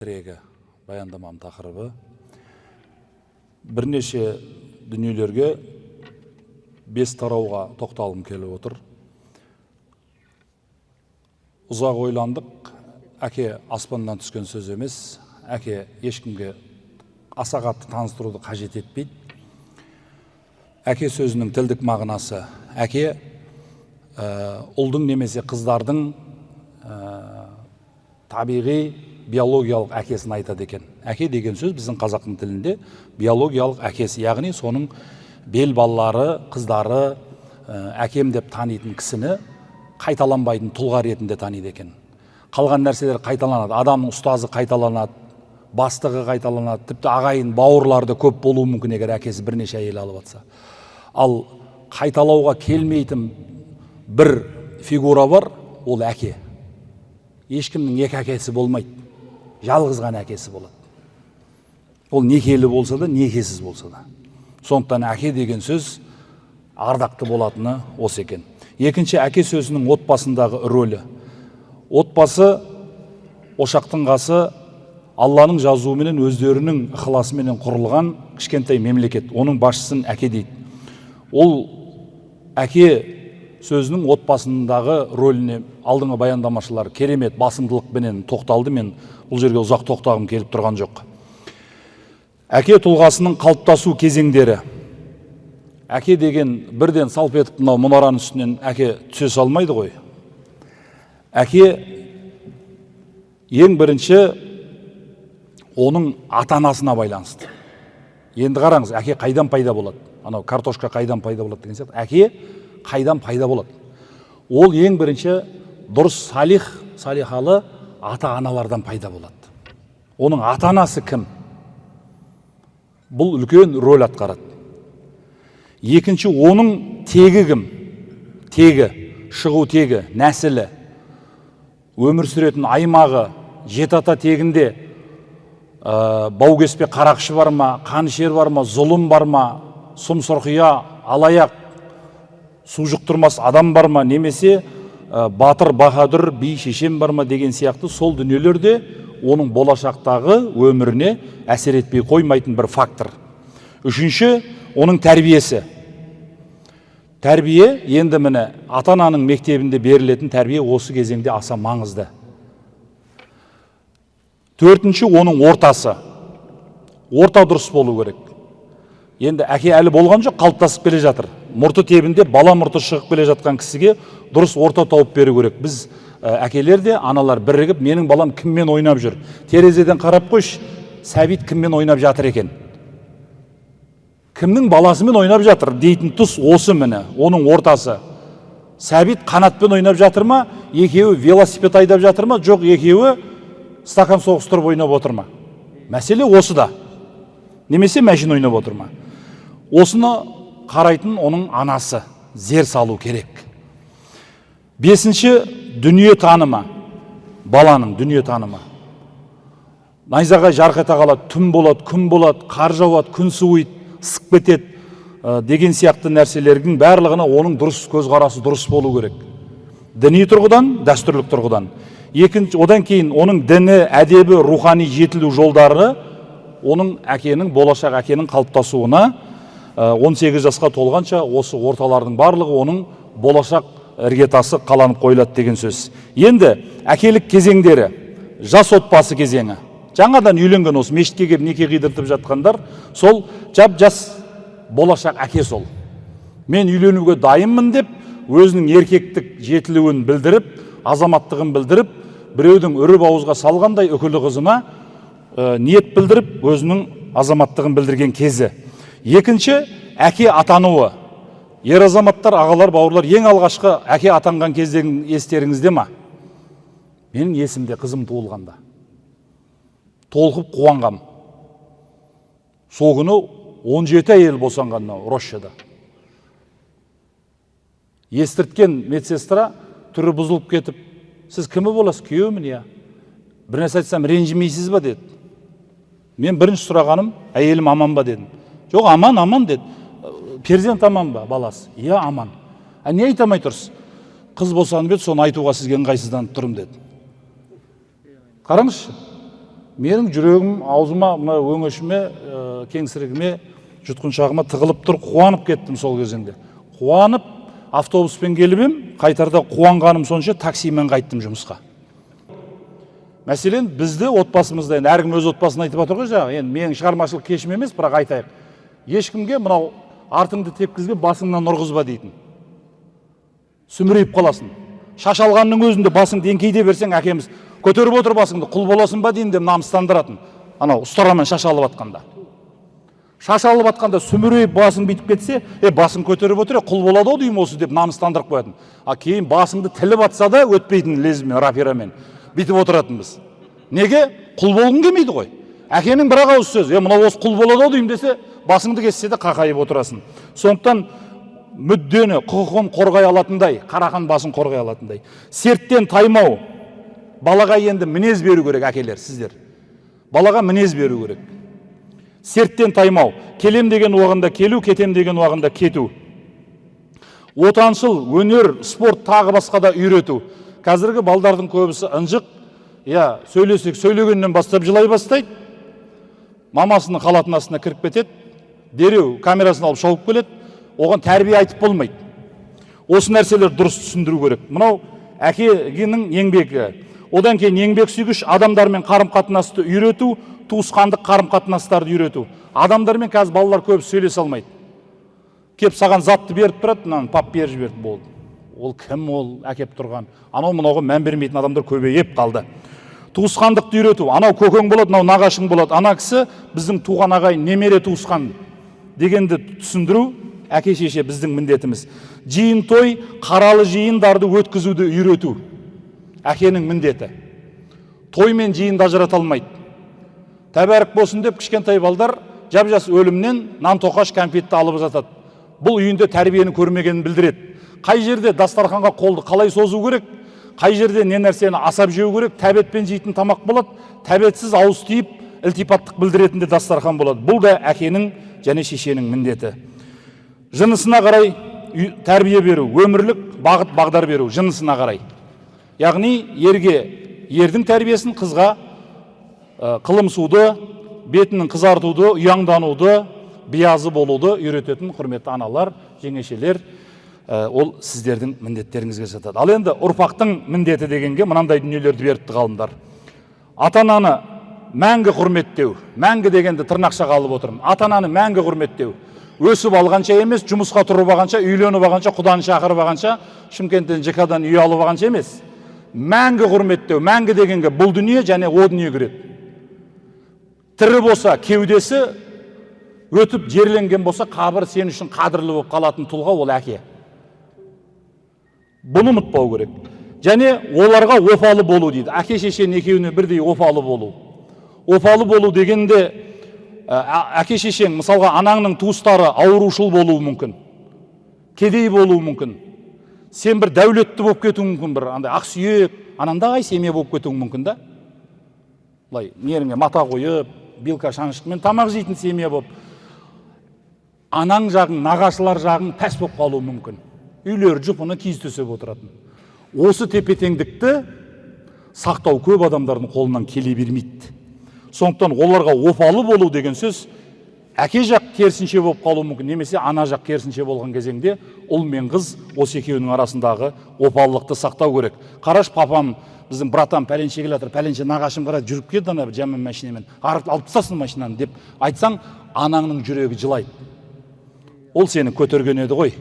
тірегі баяндамам тақырыбы бірнеше дүниелерге бес тарауға тоқталғым келіп отыр. Ұзақ ойландық. Әке аспаннан түскен сөз емес. Әке ешкімге аса қатты таныстыруды қажет етпейді. Әке сөзінің тілдік мағынасы әке ұлдың немесе қыздардың табиғи биологиялық әкесін айтады екен. Әке деген сөз біздің қазақтың тілінде биологиялық әкесі, яғни соның бел балалары, қыздары әкем деп танитын кісіні қайталанбайтын тұлға ретінде таниды екен. Қалған нәрселер қайталанады. Адамның ұстазы қайталанады, бастығы қайталанады, тіпті ағайын, бауырларды көп болуы мүмкін егер әкесі бірнеше әйел алып жатса. Ал қайталауға келмейтін бір фигура бар, ол әке. Ешкімнің екі әкесі болмайды. Жалғыз ғана әкесі болады. Ол некелі болса да, некесіз болса да. Сондықтан әке деген сөз ардақты болатыны осы екен. Екінші, әке сөзінің отбасындағы рөлі. Отбасы ошақтың қасы, Алланың жазуыменен өздерінің ықыласыменен құрылған кішкентай мемлекет. Оның басшысын әке дейді. Ол әке сөзінің отбасындағы рөліне алдыңғы баяндамашылар керемет басымдылықпенен тоқталды. Мен бұл жерге ұзақ тоқтағым келіп тұрған жоқ. Әке тұлғасының қалыптасу кезеңдері. Әке деген бірден салп етіп мынау мұнараның үстінен әке түсе салмайды ғой. Әке ең бірінші оның ата-анасына байланысты. Енді қараңыз, әке қайдан пайда болады? Анау картошка қайдан пайда болады деген сияқты. Әке қайдан пайда болады? Ол ең бірінші дұрыс салихалы ата-аналардан пайда болады. Оның ата-анасы кім? Бұл үлкен рөл атқарады. Екінші, оның тегі кім? Тегі, шығу тегі, нәсілі, өмір сүретін аймағы, жеті ата тегінде баугеспе қарақшы бар ма, қанішер бар ма, зұлым бар ма, сұм сұрқия, алаяқ, су жұқтырмас адам бар ма, немесе батыр, баһадүр, би, шешен бар ма деген сияқты сол дүниелерде оның болашақтағы өміріне әсер етпей қоймайтын бір фактор. Үшінші, оның тәрбиесі. Тәрбие енді міне ата-ананың мектебінде берілетін тәрбие осы кезеңде аса маңызды. Төртінші, оның ортасы. Орта дұрыс болу керек. Енді әке әлі болған жоқ, қалыптасып келе жатыр. Мұрты тебінде бала мұрты шығып келе жатқан кісіге дұрыс орта тауып беру керек. Біз әкелер де, аналар бірігіп, менің балам кіммен ойнап жүр? Терезеден қарап қойш, сәбит кіммен ойнап жатыр екен? Кімнің баласымен ойнап жатыр дейтін тұс осы міне, оның ортасы. Сәбит қанатпен ойнап жатыр ма? Екеуі велосипед айдап жатыр ма? Жоқ, екеуі стакан соғыстырып ойнап отыр ма? Мәселе осы да. Немесе мәшин ойнап отыр ма? Осыны қарайтын оның анасы зер салу керек. Бесінші, дүние танымы. Баланың дүние танымы. Найзағай жарқ ете қалады, түн болады, күн болады, қар жауады, күн суиды, ысып кетеді деген сияқты нәрселердің барлығына оның дұрыс көзқарасы дұрыс болу керек. Діни тұрғыдан, дәстүрлік тұрғыдан. Екінші, одан кейін оның діні, әдебі, рухани жетілу жолдары оның әкенің, болашақ әкенің қалыптасуына 18 жасқа толғанша осы орталардың барлығы оның болашақ іргетасы қаланып қойылады деген сөз. Енді әкелік кезеңдері, жас отбасы кезеңі. Жаңадан үйленген осы мешітке келіп неке қидыртып жатқандар, сол жап-жас болашақ әке сол. Мен үйленуге дайынмын деп, өзінің еркектік жетілуін білдіріп, азаматтығын білдіріп, біреудің үріп ауызға салғандай үкілі қызына ниет білдіріп, өзінің азаматтығын білдірген кезі. Екінші, әке атануы. Ер азаматтар, ағалар, бауырлар, ең алғашқы әке атанған кезден естеріңізде ма? Менің есімде қызым туылғанда. Толқып қуанғам. Сол күні 17 әйел босанған Рошшада. Естірткен медсестра түрі бұзылып кетіп, сіз кімі боласыз? Күйеуімін, я. Бір нәрсе айтсам, ренжімейсіз ба деді. Мен бірінші сұрағаным, әйелім аман ба дедім. Жоқ, аман деді. Перзент аман ба, баласы? Иә, аман. Не айтамай тұрсыз? Қыз босанып еді, соны айтуға сізге ыңғайсызданып тұрмын деді. Қараңызшы. Менің жүрегім аузыма, мына өңешіме, кеңсірігіме, жұтқыншағыма тығылып тұр, қуанып кеттім сол кезеңде. Қуанып, автобуспен келіп ем, қайтарда қуанғаным сонша таксимен қайттым жұмысқа. Мәселен, бізді отбасымызда, енді әркім өз отбасын айтып отыр ғой жаңағы, енді менің шығармашылық кешім емес, бірақ айтайық. Ешкімге мынау артыңды тепкізбе, басыңнан ұрғызба дейтін. Сүмірейіп қаласың. Шаш алғанның өзінде басыңды еңкейте берсең, әкеміз көтеріп отыр басыңды, құл боласың ба дейін деп намыстандыратын. Анау ұстарамен шаш алып атқанда. Шаш алып атқанда сүмірейіп басың бүйтіп кетсе, басың көтеріп отыр, құл болады ғой деймін осы деп намыстандырып қоятын. Кейін басыңды тіліп атса да өтпейтін лезвімен, рапирамен. Бүйтіп отыратынбыз. Неге? Құл болғың келмейді ғой. Әкенің бір ақ ауыз сөз, мынау осы құл болады ау деймін десе, басыңды кессе де қақайып отырасың. Сондықтан мүддені, құқығын қорғай алатындай, қарақан басын қорғай алатындай. Серттен таймау. Балаға енді мінез беру керек, әкелер, сіздер. Балаға мінез беру керек. Серттен таймау. Келем деген уағында келу, кетем деген уағында кету. Отаншыл, өнер, спорт тағы басқа да үйрету. Қазіргі балдардың көбісі ынжық, сөйлесек сөйлегеннен бастап жылай бастайды. Мамасының халатының астына кіріп кетеді, дереу камерасын алып шауып келеді, оған тәрбие айтып болмайды. Осы нәрселер дұрыс түсіндіру керек. Мынау әкенің еңбегі. Одан кейін еңбек сүйгіш адамдармен қарым-қатынасты үйрету, туысқандық қарым-қатынастарды үйрету. Адамдармен қазір балалар көп сөйлесе алмайды. Кеп саған затты беріп тұрады, мынаны пап беріп жіберді, болды. Ол кім, ол әкеп тұрған. Анау мынауға мән бермейтін адамдар көбейіп қалды. Туысқандықты үйрету. Анау көкең болады, мынау нағашың болады. Ана кісі біздің туған ағайын, немере туысқан дегенді түсіндіру әке шеше біздің міндетіміз. Жиын той, қаралы жиындарды өткізуді үйрету. Әкенің міндеті. Той мен жиында ажырата алмайды. Тәбәрік болсын деп кішкентай балдар жап-жас өлімнен нан тоқаш кәмпитті алып жатады. Бұл үйінде тәрбиені көрмегенін білдіреді. Қай жерде дастарханға қолды қалай созу керек, қай жерде не нәрсені асап жеу керек, тәбетпен жейтін тамақ болады, тәбетсіз ауыз тиіп, ілтипаттық білдіретінде дастархан болады. Бұл да әкенің және шешенің міндеті. Жынысына қарай тәрбие беру, өмірлік бағыт бағдар беру, жынысына қарай. Яғни ердің тәрбиесін қызға қылымсуды, бетінің қызартуды, ұяңдануды, биязы болуды үйрететін құрметті аналар, жеңешелер, ол сіздердің міндеттеріңізге жатады. Ал енді ұрпақтың міндеті дегенге мынандай дүниелерді беріпті ғалымдар. Ата-ананы мәңгі құрметтеу, мәңгі дегенді тырнақшаға алып отырмын. Ата-ананы мәңгі құрметтеу. Өсіп алғанша емес, жұмысқа тұрып алғанша, үйленіп алғанша, құданы шақырып алғанша, Шымкенттен ЖК-дан үй алып алғанша емес. Мәңгі құрметтеу, мәңгі дегенге бұл дүние және о дүние кіреді. Тірі болса кеудесі, өтіп жерленген болса қабір сен үшін қадірлі болып қалатын тұлға ол әке. Бұны ұмытпау керек. Және оларға опалы болу дейді. Әке шешенің екеуіне бірдей опалы болу. Опалы болу дегенде әке шешең, мысалға анаңның туыстары аурушыл болуы мүмкін. Кедей болуы мүмкін. Сен бір дәулетті болып кетуің мүмкін, бір андай ақсүйек, анандай семья болып кетуің мүмкін да. Былай, неріңе мата қойып, билка шанышқымен тамақ жейтін семья болып. Анаң жағың, нағашылар жағың пәс болып қалуы мүмкін. Үйлер жұпыны киіз төсеп отыратын. Осы тепе-теңдікті сақтау көп адамдардың қолынан келе бермейді. Сондықтан оларға опалы болу деген сөз әке жақ керісінше болып қалуы мүмкін, немесе ана жақ керісінше болған кезеңде ұл мен қыз осы екеуінің арасындағы опалылықты сақтау керек. Қараш, папам, біздің братан пәленше келе жатыр, пәленше нағашым қарады, жүріп келді ана жаман машинамен, алып тастасын машинаны деп айтсаң, анаңның жүрегі жылайды. Ол сені көтерген еді ғой.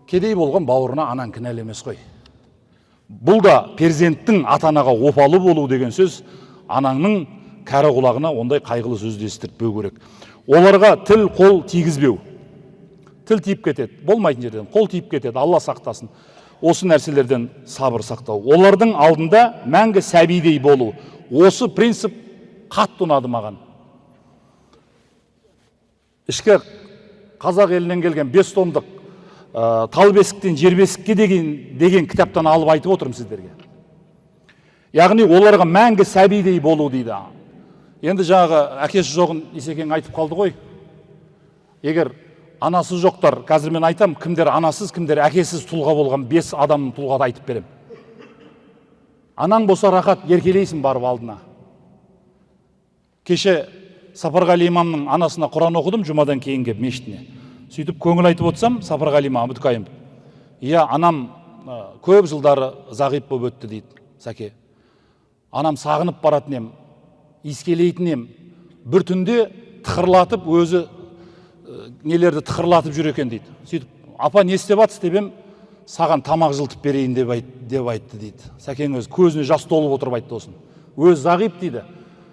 Кедей болған бауырына анаң кінәлі емес қой. Бұл да перзенттің ата-анаға опалы болу деген сөз анаңның кәрі құлағына ондай қайғылы сөзді естіртпеу керек. Оларға тіл, қол тигізбеу. Тіл тиіп кетеді, болмайтын жерден қол тиіп кетеді, Алла сақтасын. Осы нәрселерден сабыр сақтау. Олардың алдында мәңгі сәбидей болу. Осы принцип қатты ұнады маған. Ішкі қазақ елінен келген 5 томдық Тал бесіктен жер бесікке деген кітаптан алып айтып отырмын сіздерге. Яғни оларға мәңгі сәбидей болу дейді. Енді жаңағы әкесі жоғын Исекең айтып қалды ғой. Егер анасы жоқтар, қазір мен айтам, кімдер анасыз, кімдер әкесіз тұлға болған 5 адамның тұлғады айтып берем. Анаң болса рахат, еркелейсің барып алдына. Кеше Сапарғали имамның анасына Құран оқыдым жұмадан кейін келіп мешітіне. Сөйтіп көңіл айтып отырсам, Сапарғали имам Абдыкайым, иә, анам көп жылдары зағип болып өтті дейді. Сәке, анам сағынып баратын ем, искелейтін ем. Бір түнде тықырлатып, өзі нелерді тықырлатып жүр екен дейді. Сөйтіп, апа не істеп жатсыз деп ем, саған тамақ жылтып берейін деп айтты дейді. Сәкең өзі көзіне жас толып отырып айтты осын. Өзі зағип дейді.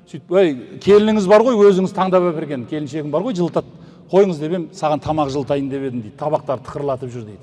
Сөйтіп, келініңіз бар ғой, өзіңіз таңдап берген келіншегің бар ғой, жылытады, қойыңыз деп ем, саған тамақ жылтайын деп едім дейді. Табақтар тықырлатып жүр дейді.